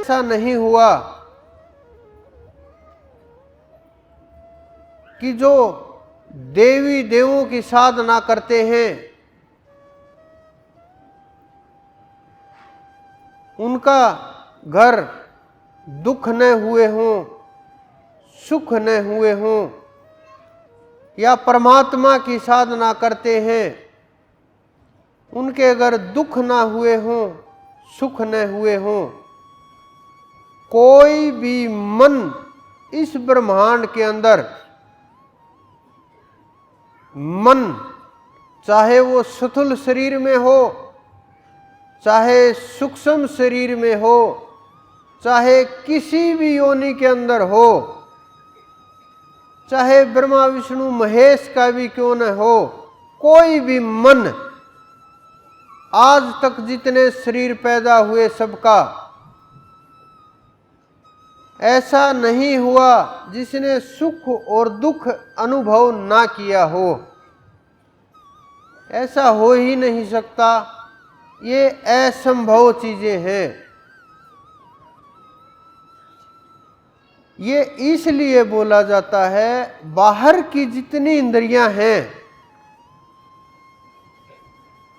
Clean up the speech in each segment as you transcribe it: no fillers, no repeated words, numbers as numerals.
ऐसा नहीं हुआ कि जो देवी देवों की साधना करते हैं उनका घर दुख न हुए हों, सुख न हुए हों, या परमात्मा की साधना करते हैं उनके अगर दुख ना हुए हों, सुख न हुए हों, कोई भी मन इस ब्रह्मांड के अंदर, मन चाहे वो स्थूल शरीर में हो, चाहे सूक्ष्म शरीर में हो, चाहे किसी भी योनि के अंदर हो, चाहे ब्रह्मा विष्णु महेश का भी क्यों न हो, कोई भी मन आज तक जितने शरीर पैदा हुए सबका ऐसा नहीं हुआ जिसने सुख और दुख अनुभव ना किया हो। ऐसा हो ही नहीं सकता, ये असंभव चीजें हैं। ये इसलिए बोला जाता है बाहर की जितनी इंद्रियां हैं,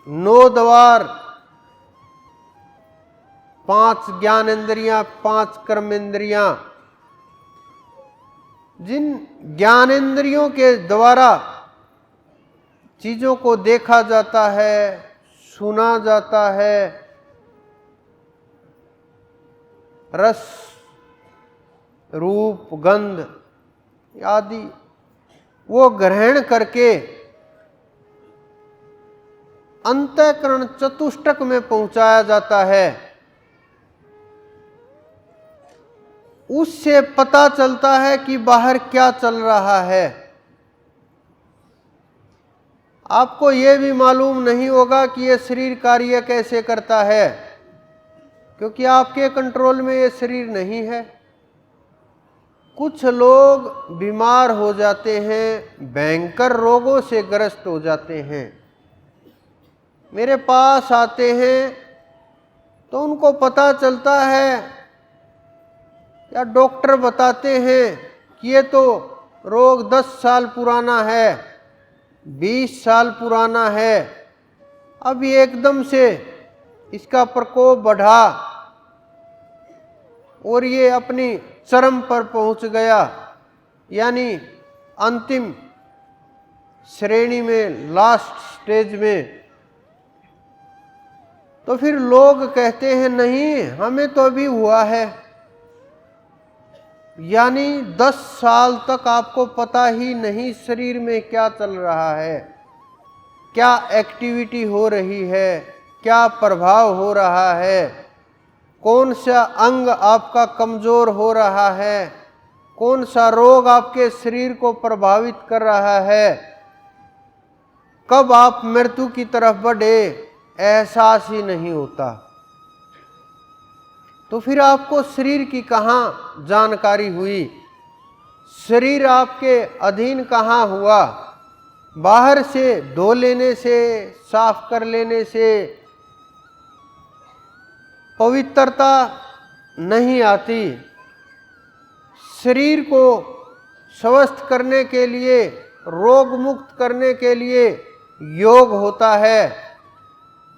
9 द्वार, 5 ज्ञान इंद्रियां, 5 कर्म इंद्रियां, जिन ज्ञानेंद्रियों के द्वारा चीजों को देखा जाता है, सुना जाता है, रस, रूप, गंध आदि वो ग्रहण करके अंतःकरण चतुष्टक में पहुंचाया जाता है। उससे पता चलता है कि बाहर क्या चल रहा है। आपको यह भी मालूम नहीं होगा कि यह शरीर कार्य कैसे करता है, क्योंकि आपके कंट्रोल में यह शरीर नहीं है। कुछ लोग बीमार हो जाते हैं, भयंकर रोगों से ग्रस्त हो जाते हैं, मेरे पास आते हैं तो उनको पता चलता है या डॉक्टर बताते हैं कि ये तो रोग 10 साल पुराना है, 20 साल पुराना है, अब ये एकदम से इसका प्रकोप बढ़ा और ये अपनी चरम पर पहुंच गया, यानी अंतिम श्रेणी में, लास्ट स्टेज में। तो फिर लोग कहते हैं नहीं, हमें तो अभी हुआ है। यानी 10 साल तक आपको पता ही नहीं शरीर में क्या चल रहा है, क्या एक्टिविटी हो रही है, क्या प्रभाव हो रहा है, कौन सा अंग आपका कमजोर हो रहा है, कौन सा रोग आपके शरीर को प्रभावित कर रहा है, कब आप मृत्यु की तरफ बढ़े, एहसास ही नहीं होता। तो फिर आपको शरीर की कहाँ जानकारी हुई, शरीर आपके अधीन कहाँ हुआ? बाहर से धो लेने से, साफ कर लेने से पवित्रता नहीं आती। शरीर को स्वस्थ करने के लिए, रोग मुक्त करने के लिए योग होता है,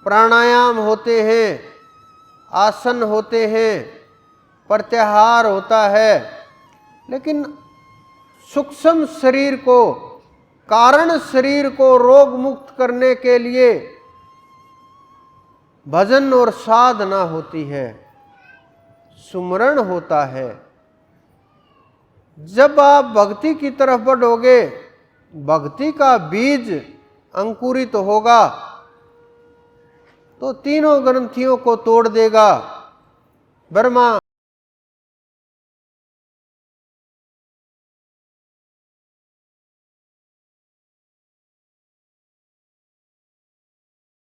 प्राणायाम होते हैं, आसन होते हैं, प्रत्याहार होता है। लेकिन सूक्ष्म शरीर को, कारण शरीर को रोग मुक्त करने के लिए भजन और साधना होती है, सुमरण होता है। जब आप भक्ति की तरफ बढ़ोगे, भक्ति का बीज अंकुरित होगा तो तीनों ग्रंथियों को तोड़ देगा। ब्रह्मा